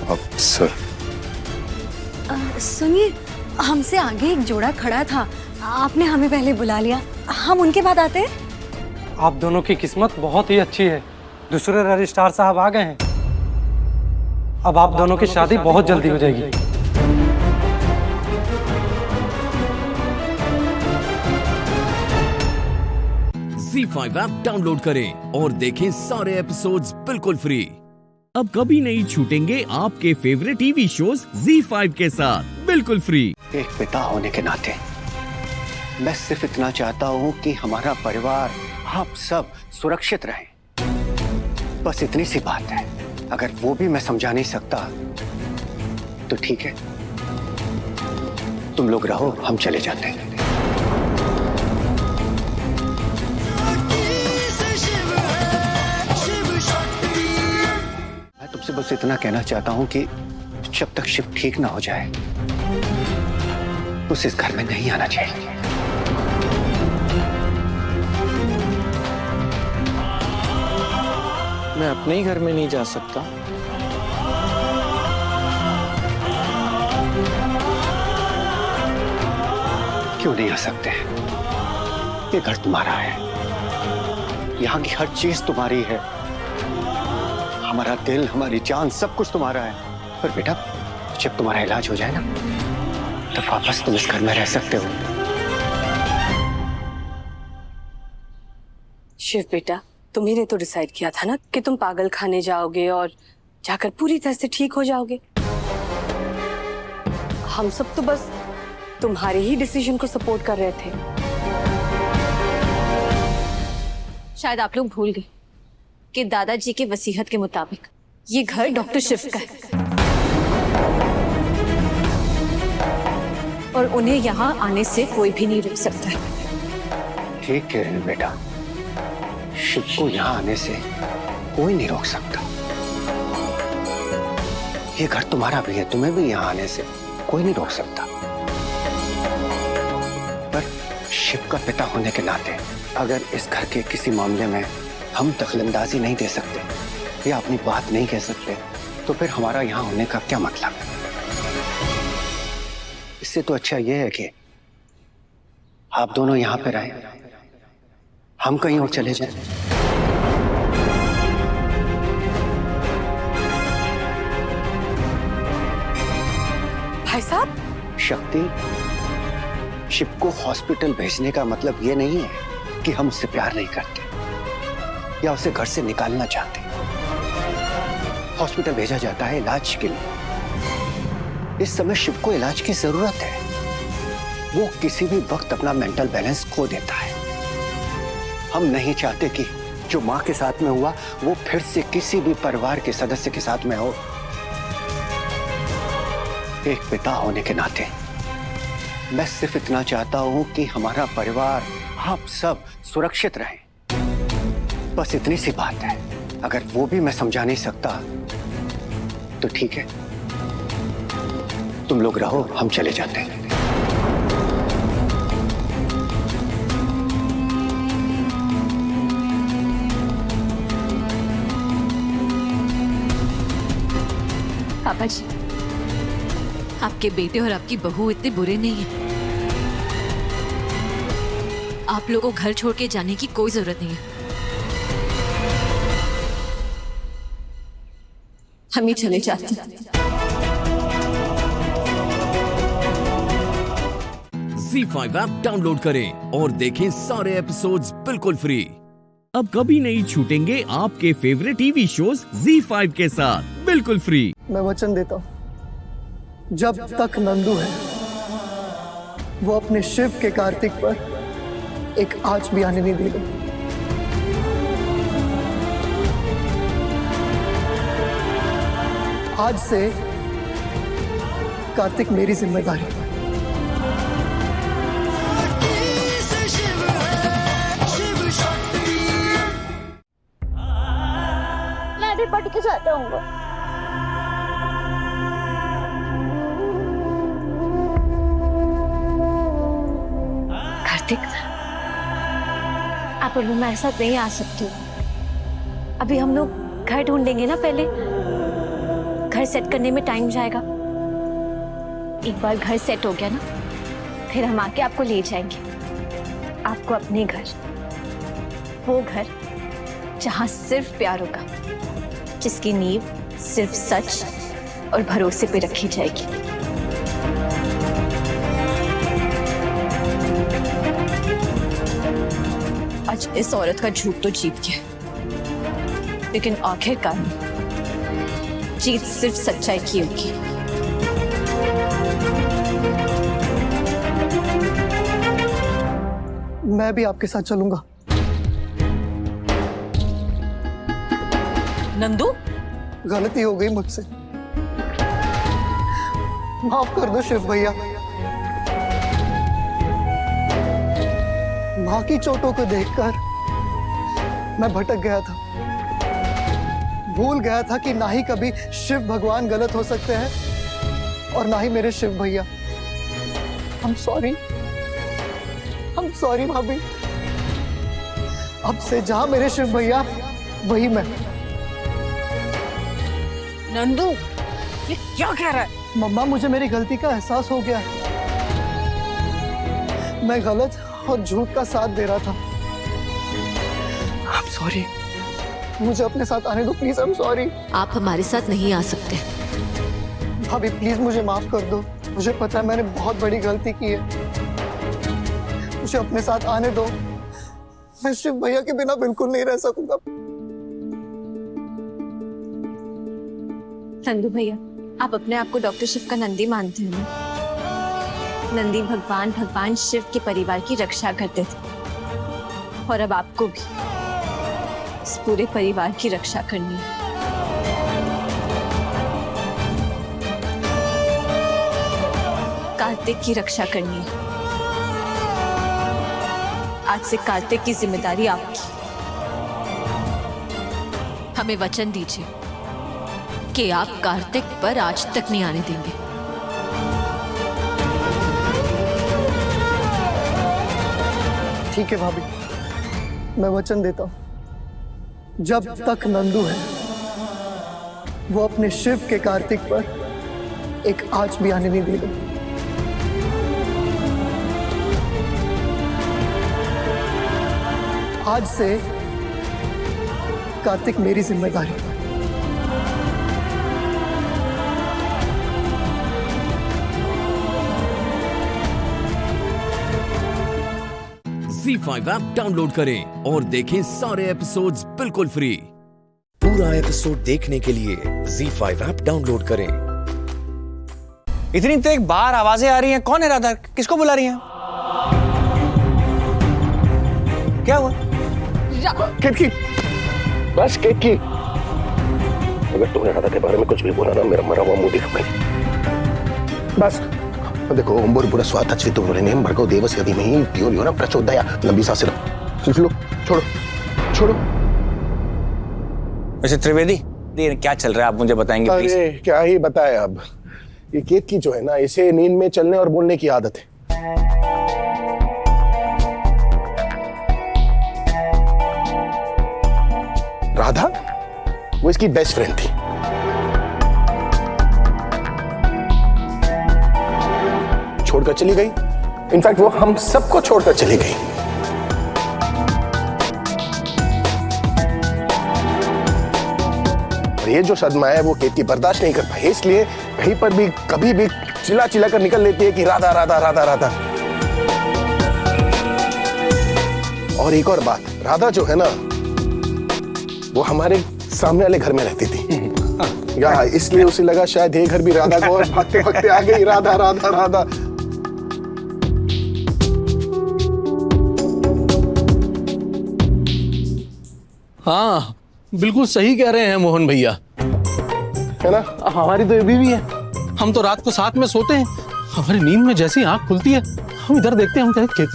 अब सर। सुनिए, हमसे आगे एक जोड़ा खड़ा था, आपने हमें पहले बुला लिया, हम उनके बाद आते हैं। आप दोनों की किस्मत बहुत ही अच्छी है, दूसरे रजिस्ट्रार साहब आ गए हैं। अब आप दोनों की शादी बहुत जल्दी हो जाएगी। ZEE5 ऐप डाउनलोड करें और देखें सारे एपिसोड्स बिल्कुल फ्री। अब कभी नहीं छूटेंगे आपके फेवरेट टीवी शोज ZEE5 के साथ बिल्कुल फ्री। एक पिता होने के नाते मैं सिर्फ इतना चाहता हूँ कि हमारा परिवार, आप सब सुरक्षित रहें। बस इतनी सी बात है। अगर वो भी मैं समझा नहीं सकता तो ठीक है, तुम लोग रहो, हम चले जाते हैं। मैं तुमसे बस इतना कहना चाहता हूं कि जब तक शिव ठीक ना हो जाए उसे इस घर में नहीं आना चाहिए। मैं अपने ही घर में नहीं जा सकता? क्यों नहीं आ सकते? ये घर तुम्हारा है, यहाँ की हर चीज तुम्हारी है, हमारा दिल, हमारी जान, सब कुछ तुम्हारा है। पर बेटा, जब तुम्हारा इलाज हो जाए ना, तो वापस तुम इस घर में रह सकते हो। शिव बेटा, तुम्ही ने तो डिसाइड किया था ना कि तुम पागल खाने जाओगे और जाकर पूरी तरह से ठीक हो जाओगे। हम सब तो बस तुम्हारे ही डिसीजन को सपोर्ट कर रहे थे। शायद आप लोग भूल गए कि दादाजी की वसीयत के मुताबिक ये घर डॉक्टर शिव का है और उन्हें यहाँ आने से कोई भी नहीं रोक सकता है। ठीक है बेटा, शिव को यहाँ आने से कोई नहीं रोक सकता। ये घर तुम्हारा भी है, तुम्हें भी यहाँ आने से कोई नहीं रोक सकता। पर शिव का पिता होने के नाते अगर इस घर के किसी मामले में हम दखलंदाजी नहीं दे सकते या अपनी बात नहीं कह सकते, तो फिर हमारा यहाँ होने का क्या मतलब है? इससे तो अच्छा यह है कि आप दोनों यहाँ पे रहे, हम कहीं और चले जाएं। भाई साहब, शक्ति, शिव को हॉस्पिटल भेजने का मतलब ये नहीं है कि हम उससे प्यार नहीं करते या उसे घर से निकालना चाहते। हॉस्पिटल भेजा जाता है इलाज के लिए। इस समय शिव को इलाज की जरूरत है। वो किसी भी वक्त अपना मेंटल बैलेंस खो देता है। हम नहीं चाहते कि जो माँ के साथ में हुआ वो फिर से किसी भी परिवार के सदस्य के साथ में हो। एक पिता होने के नाते मैं सिर्फ इतना चाहता हूं कि हमारा परिवार, आप सब सुरक्षित रहें। बस इतनी सी बात है। अगर वो भी मैं समझा नहीं सकता तो ठीक है, तुम लोग रहो, हम चले जाते हैं। पापा जी, आपके बेटे और आपकी बहू इतने बुरे नहीं हैं। आप लोगों को घर छोड़ के जाने की कोई जरूरत नहीं है। हम ही चले जाते हैं। ZEE5 ऐप डाउनलोड करें और देखें सारे एपिसोड्स बिल्कुल फ्री। अब कभी नहीं छूटेंगे आपके फेवरेट टीवी शोज ZEE5 के साथ बिल्कुल फ्री। मैं वचन देता हूँ, जब तक नंदू है वो अपने शिव के कार्तिक पर एक आंच भी आने नहीं देगा। आज से कार्तिक मेरी जिम्मेदारी। मैं भी पढ़ के साथ आऊंगा। कार्तिक, आप और मैं ऐसा नहीं आ सकती। अभी हम लोग घर ढूंढेंगे ना, पहले घर सेट करने में टाइम जाएगा। एक बार घर सेट हो गया ना, फिर हम आके आपको ले जाएंगे, आपको अपने घर, वो घर जहां सिर्फ प्यार होगा, जिसकी नींव सिर्फ सच और भरोसे पे रखी जाएगी। आज इस औरत का झूठ तो जीत गया, लेकिन आखिरकार जीत सिर्फ सच्चाई की होगी। मैं भी आपके साथ चलूंगा। नंदू, गलती हो गई मुझसे। माफ कर दो शिव भैया। माँ की चोटों को देखकर मैं भटक गया था, भूल गया था कि ना ही कभी शिव भगवान गलत हो सकते हैं और ना ही मेरे शिव भैया। I'm sorry भाभी। अब से जहां मेरे शिव भैया वही मैं। नंदू, ये क्या कह रहा है? मम्मा, मुझे मेरी गलती का एहसास हो गया। मैं गलत और झूठ का साथ दे रहा था। I'm sorry। मुझे अपने साथ आने दो प्लीज। I'm sorry। आप हमारे साथ नहीं आ सकते। भाभी प्लीज मुझे माफ कर दो। मुझे पता है मैंने बहुत बड़ी गलती की है। मुझे अपने साथ आने दो। मैं शिव भैया के बिना बिल्कुल नहीं रह सकूंगा। नंदू भैया, आप अपने आप को डॉक्टर शिव का नंदी मानते हैं ना? नंदी भगवान शिव के परिवार की रक्षा करते थे और अब आपको भी इस पूरे परिवार की रक्षा करनी है। कार्तिक की रक्षा करनी है। आज से कार्तिक की जिम्मेदारी आपकी। हमें वचन दीजिए कि आप कार्तिक पर आज तक नहीं आने देंगे। ठीक है भाभी, मैं वचन देता हूं। जब तक नंदू है वो अपने शिव के कार्तिक पर एक आंच भी आने नहीं देगा। आज से कार्तिक मेरी जिम्मेदारी। ZEE5 ऐप डाउनलोड करें और देखें सारे एपिसोड्स बिल्कुल फ्री। पूरा एपिसोड देखने के लिए ZEE5 ऐप डाउनलोड करें। इतनी तेज बाहर आवाजें आ रही हैं। कौन है राधा? किसको बुला रही हैं? क्या हुआ? केतकी, बस केतकी। अगर तुमने राधा के बारे में कुछ भी बोला ना, मेरा मरा हुआ मुंह दिख गई। बस देखो, बुरा स्वाद चित्तुरेनेम भर्गो देवस्य धीमहि धियो यो न प्रचोदयात्। लंबी सांसें लो, छोड़ो छोड़ो। वैसे त्रिवेदी, ये क्या चल रहा है आप मुझे बताएंगे प्लीज? अरे क्या ही बताए अब। ये केतकी जो है ना, इसे नींद में चलने और बोलने की आदत है। राधा वो इसकी बेस्ट फ्रेंड थी। छोड़कर चली गई। इनफैक्ट वो हम सबको छोड़कर चली गई। और ये जो सदमा है वो केतकी बर्दाश्त नहीं कर पाई, इसलिए कहीं पर भी कभी भी चिल्ला चिल्ला कर निकल लेती है कि राधा राधा राधा राधा। और एक और बात, राधा जो है ना, वो हमारे सामने वाले घर में रहती थी या इसलिए उसे लगा शायद ये घर भी राधा को, और भागते भागते आ गई राधा राधा राधा। हाँ बिल्कुल सही कह रहे हैं मोहन भैया, है ना? हमारी तो ये बीवी है। हम तो रात को साथ में सोते हैं। हमारी नींद में जैसे ही आंख खुलती है हम इधर देखते हैं, हम कहते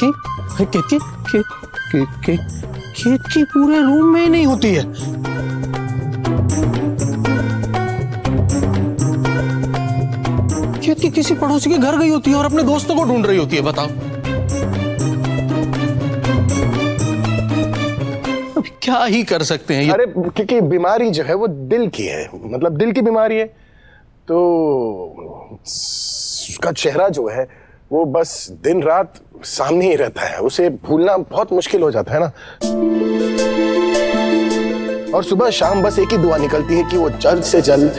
केतकी पूरे रूम में ही नहीं होती है। केतकी किसी पड़ोसी के घर गई होती है और अपने दोस्तों को ढूंढ रही होती है। बताओ क्या ही कर सकते हैं। अरे क्योंकि बीमारी जो है वो दिल की है, मतलब दिल की बीमारी है, तो उसका चेहरा जो है वो बस दिन रात सामने ही रहता है, उसे भूलना बहुत मुश्किल हो जाता है ना। और सुबह शाम बस एक ही दुआ निकलती है कि वो जल्द से जल्द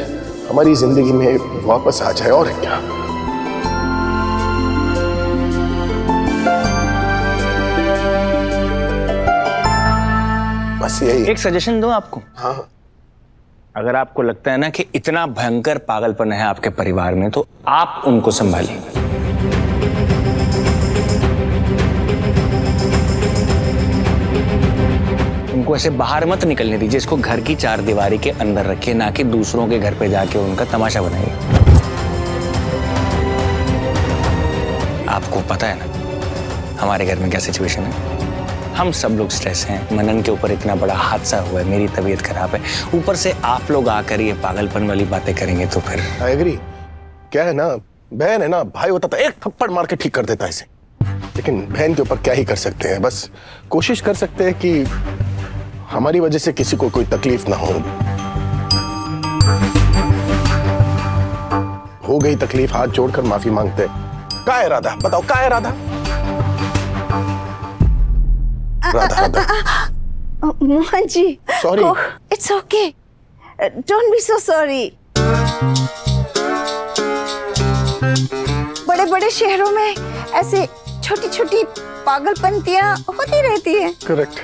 हमारी जिंदगी में वापस आ जाए। और क्या, बस यही। एक सजेशन दूं आपको? हाँ। अगर आपको लगता है ना कि इतना भयंकर पागलपन है आपके परिवार में, तो आप उनको संभालिए। उनको ऐसे बाहर मत निकलने दीजिए, इसको घर की चार दीवारी के अंदर रखिए, ना कि दूसरों के घर पे जाके उनका तमाशा बनाइए। पता है ना हमारे घर में क्या सिचुएशन है। हम सब लोग स्ट्रेस हैं, मनन के ऊपर इतना बड़ा हादसा हुआ है, मेरी तबीयत खराब है, ऊपर से आप लोग आकर ये पागलपन वाली बातें करेंगे तो फिर। I agree. क्या है ना, बहन है ना, भाई होता तो एक थप्पड़ मार के ठीक कर देता इसे, लेकिन बहन के ऊपर क्या ही कर सकते हैं। बस कोशिश कर सकते हैं कि हमारी वजह से किसी को कोई तकलीफ ना हो गई तकलीफ, हाथ जोड़कर माफी मांगते। क्या है राधा, बताओ क्या है Radha? Radha Radha Mohan ji, sorry. It's okay, don't be so sorry. बड़े बड़े शहरों में ऐसे छोटी छोटी पागलपंतियां होती रहती हैं। करेक्ट।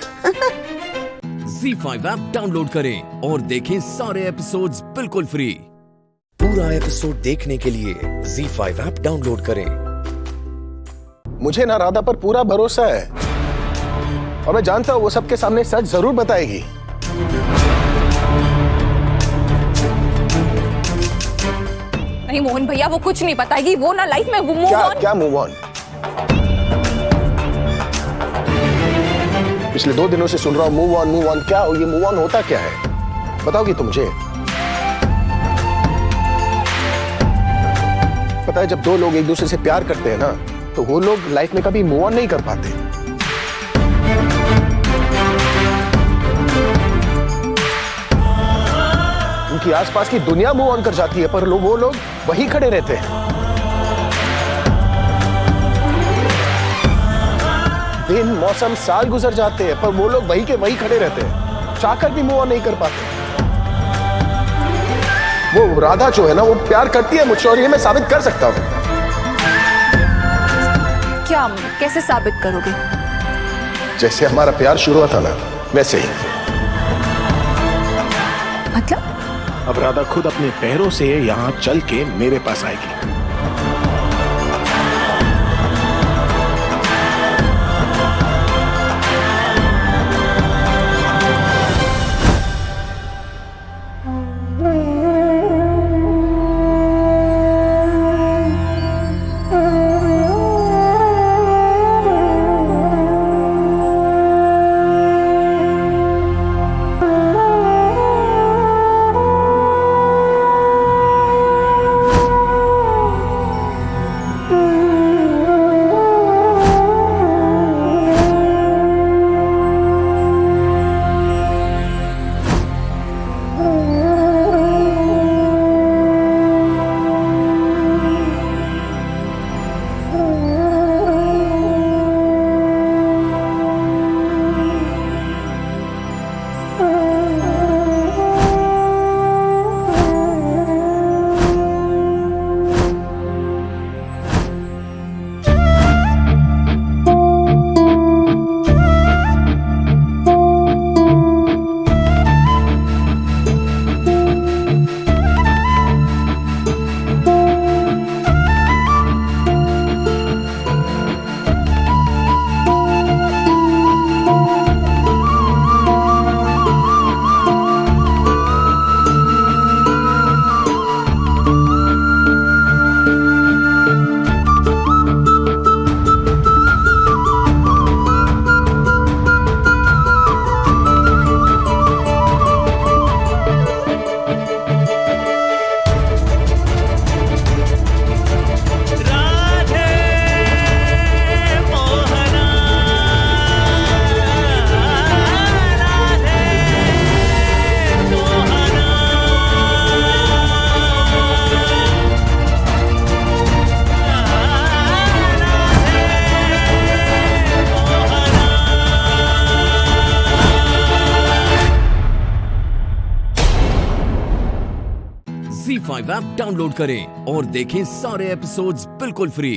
ZEE5 ऐप डाउनलोड करें और देखें सारे एपिसोड्स बिल्कुल फ्री। पूरा एपिसोड देखने के लिए ZEE5 ऐप डाउनलोड करें। मुझे ना राधा पर पूरा भरोसा है और मैं जानता हूं वो सबके सामने सच जरूर बताएगी। नहीं मोहन भैया, वो कुछ नहीं बताएगी। वो ना लाइफ में मूव ऑन। क्या मूव ऑन? पिछले 2 दिनों से सुन रहा हूं मूव ऑन मूव ऑन। क्या ये मूव ऑन होता क्या है, बताओगी तो मुझे। पता है जब 2 लोग एक दूसरे से प्यार करते हैं ना तो वो लोग लाइफ में कभी मूव ऑन नहीं कर पाते। उनकी आसपास की दुनिया मूव ऑन कर जाती है पर वो लोग वहीं खड़े रहते हैं। दिन मौसम साल गुजर जाते हैं पर वो लोग वहीं के वहीं खड़े रहते हैं, चाहकर भी मूव ऑन नहीं कर पाते। वो राधा जो है ना वो प्यार करती है मुझसे और ये मैं साबित कर सकता हूं। क्या, कैसे साबित करोगे? जैसे हमारा प्यार शुरू हुआ था ना वैसे ही। मतलब? अब राधा खुद अपने पैरों से यहाँ चल के मेरे पास आएगी। ZEE5 ऐप डाउनलोड करें और देखें सारे एपिसोड्स बिल्कुल फ्री।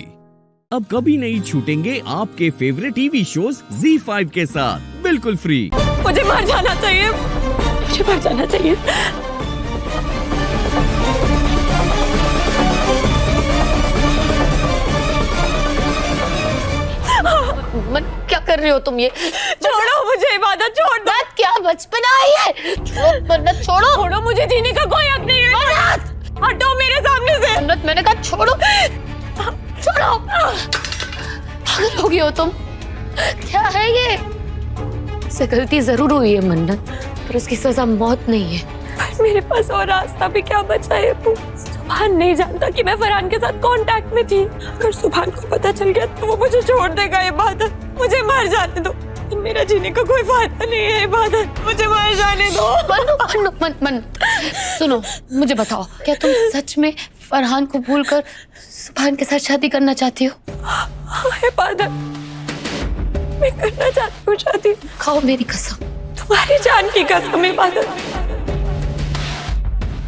अब कभी नहीं छूटेंगे आपके फेवरेट टीवी शोज ZEE5 के साथ बिल्कुल फ्री। मुझे मर जाना चाहिए, मुझे मर जाना चाहिए। मन क्या कर रहे हो तुम? ये छोड़ो मुझे, इबादत छोड़ दो। क्या बचपना है? मन्नत छोड़ो। छोड़ो, मुझे जीने का कोई हक नहीं है। हटो मेरे सामने से। मन्नत, मैंने कहा छोड़ो। छोड़ो। पागल हो गई हो तुम? क्या है ये? से गलती जरूर हुई है मन्नत, पर उसकी सजा मौत नहीं है। पर मेरे पास और रास्ता भी क्या बचा है अब्बू? सुभान नहीं जानता कि मैं फरहान के साथ कांटेक्ट में थी। अगर सुभान को पता चल गया तो वो मुझे छोड़ देगा। इबादत, मुझे मर जाने दो। मेरा जीने का कोई फायदा नहीं है। इबादत, मुझे मर जाने दो। मन्नू, सुनो, मुझे बताओ, क्या तुम सच में फरहान को भूलकर सुभान के साथ शादी करना चाहती हो? हाँ इबादत, मैं करना चाहती हूँ शादी। खाओ मेरी कसम। तुम्हारी जान की कसम इबादत।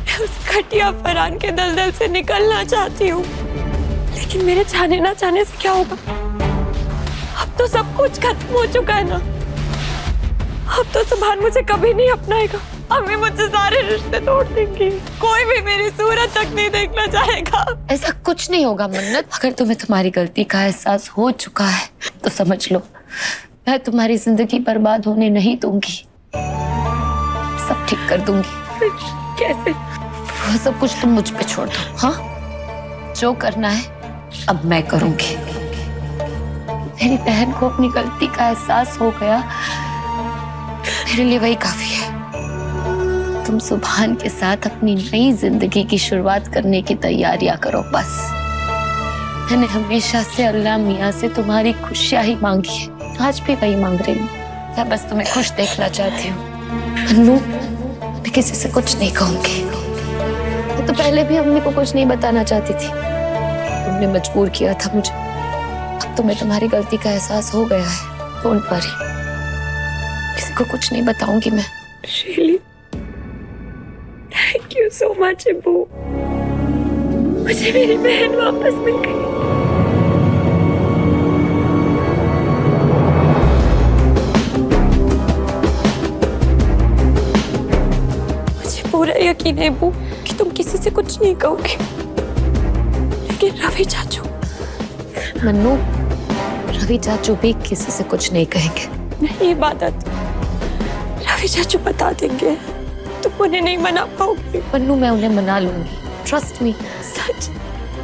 मैं उस घटिया फरहान के दलदल से निकलना चाहती हूँ, लेकिन मेरे चाहने ना चाहने से क्या होगा? अब तो सब कुछ खत्म हो चुका है ना। अब तो सुभान मुझे कभी नहीं अपनाएगा। अम्मी मुझसे सारे रिश्ते तोड़ देंगी। कोई भी मेरी सूरत तक नहीं देखना चाहेगा। ऐसा कुछ नहीं होगा मन्नत। अगर तुम्हें तुम्हारी गलती का एहसास हो चुका है तो समझ लो, मैं तुम्हारी जिंदगी बर्बाद होने नहीं दूंगी। सब ठीक कर दूंगी। कैसे? वो सब कुछ तुम मुझ पे छोड़ दो। हाँ, जो करना है अब मैं करूंगी। मेरी बहन को अपनी गलती का एहसास हो गया, मेरे लिए वही काफी है। तुम सुभान के साथ अपनी नई जिंदगी की शुरुआत करने की तैयारियां करो बस। मैंने हमेशा से अल्लाह मियाँ से तुम्हारी खुशियां ही मांगी है, आज भी वही मांग रही हूँ। मैं बस तुम्हें खुश देखना चाहती हूँ। अन्नू, मैं किसी से कुछ नहीं कहूंगी। मैं तो पहले भी अम्मी को कुछ नहीं बताना चाहती थी, तुमने मजबूर किया था मुझे। अब तुम्हें तुम्हारी गलती का एहसास हो गया है, फोन पर ही। किसी को कुछ नहीं बताऊंगी मैं। शीली, थैंक यू सो मच अब्बू। मुझे मेरी बहन वापस मिल गई। मुझे पूरा यकीन है अब्बू कि तुम किसी से कुछ नहीं कहोगे, लेकिन रवि चाचू। मन्नू, रवि चाचू भी किसी से कुछ नहीं कहेंगे। नहीं इबादत, रवि चाचू बता देंगे, तुम उन्हें नहीं मना पाओगे। मन्नू, मैं उन्हें मना लूंगी, ट्रस्ट मी। सच?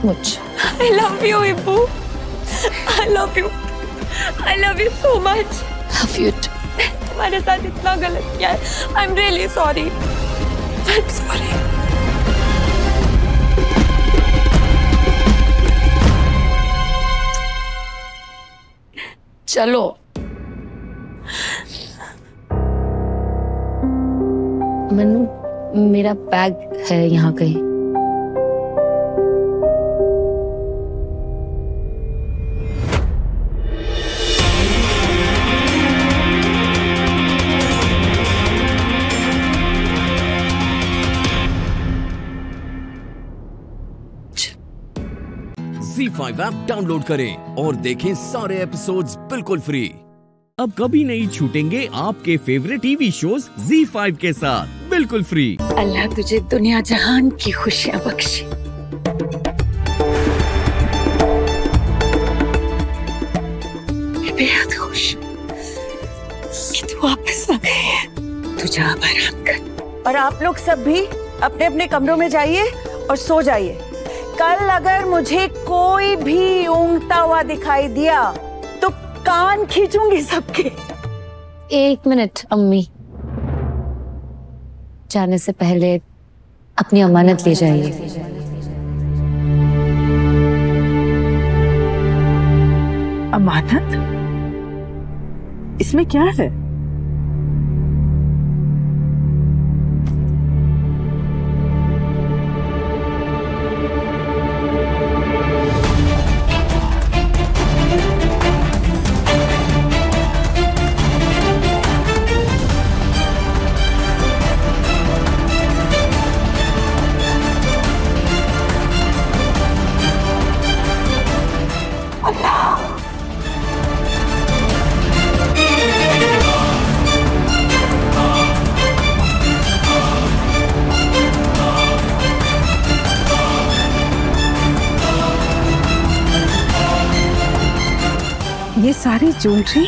मुझ I love you अब्बू। I love you। I love you so much। Love you too। तुम्हारे साथ इतना गलत किया है। I'm really sorry। I'm sorry। चलो। मन्नू, मेरा बैग है यहाँ कहीं। ZEE5 ऐप डाउनलोड करें और देखें सारे एपिसोड्स बिल्कुल फ्री। अब कभी नहीं छूटेंगे आपके फेवरेट टीवी शोज ZEE5 के साथ बिल्कुल फ्री। अल्लाह तुझे दुनिया जहान की खुशियां बख्शे। मैं बेहद खुश कि तू वापस आ गई है। तू जा अब आराम कर। और आप लोग सब भी अपने अपने कमरों में जाइए और सो जाइए। कल अगर मुझे कोई भी ऊँघता हुआ दिखाई दिया तो कान खींचूंगी सबके। 1 मिनट अम्मी, जाने से पहले अपनी अमानत ले जाइए। अमानत? इसमें क्या है? ये सारी ज्वेलरी?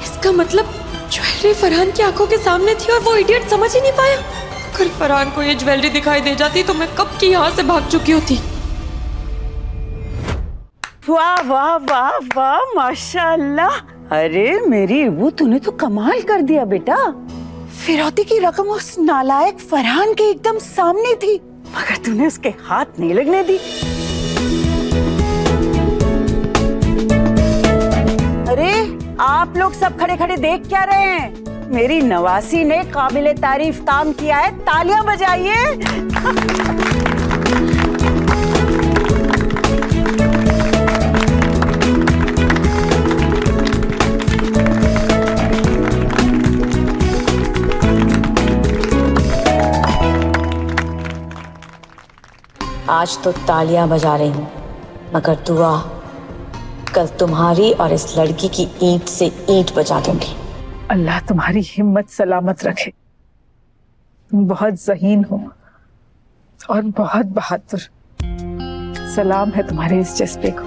इसका मतलब ज्वेलरी फरहान की आंखों के सामने थी और वो इडियट समझ ही नहीं पाया। अगर फरहान को ये ज्वेलरी दिखाई दे जाती तो मैं कब की यहाँ से भाग चुकी होती। वाह वाह वाह वाह माशाल्लाह। अरे मेरी अबू तूने तो कमाल कर दिया बेटा। फिरौती की रकम उस नालायक फरहान के एकदम सामने थी, मगर तूने उसके हाथ नहीं लगने दी। अरे आप लोग सब खड़े खड़े देख क्या रहे हैं? मेरी नवासी ने काबिले तारीफ काम किया है, तालियां बजाइए। आज तो तालियां बजा रही हूँ, मगर दुआ कल तुम्हारी और इस लड़की की ईंट से ईंट बजा दूंगी। अल्लाह तुम्हारी हिम्मत सलामत रखे। तुम बहुत ज़हीन हो और बहुत बहादुर। सलाम है तुम्हारे इस जज्बे को।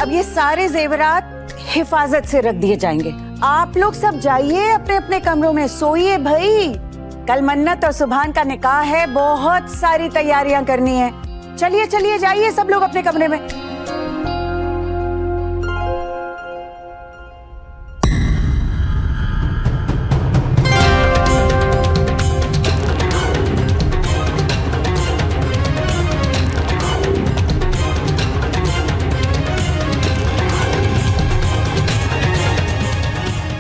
अब ये सारे जेवरात हिफाजत से रख दिए जाएंगे। आप लोग सब जाइए अपने अपने कमरों में, सोइए भाई। कल मन्नत और सुभान का निकाह है, बहुत सारी तैयारियां करनी है। चलिए चलिए जाइए सब लोग अपने कमरे में।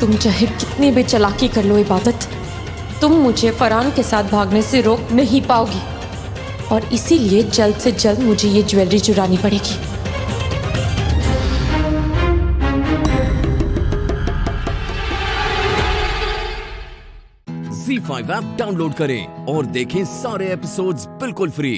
तुम चाहे कितनी भी चालाकी कर लो इबादत, तुम मुझे फरहान के साथ भागने से रोक नहीं पाओगी, और इसीलिए जल्द से जल्द मुझे ये ज्वेलरी चुरानी पड़ेगी। ZEE5 ऐप डाउनलोड करें और देखें सारे एपिसोड्स बिल्कुल फ्री।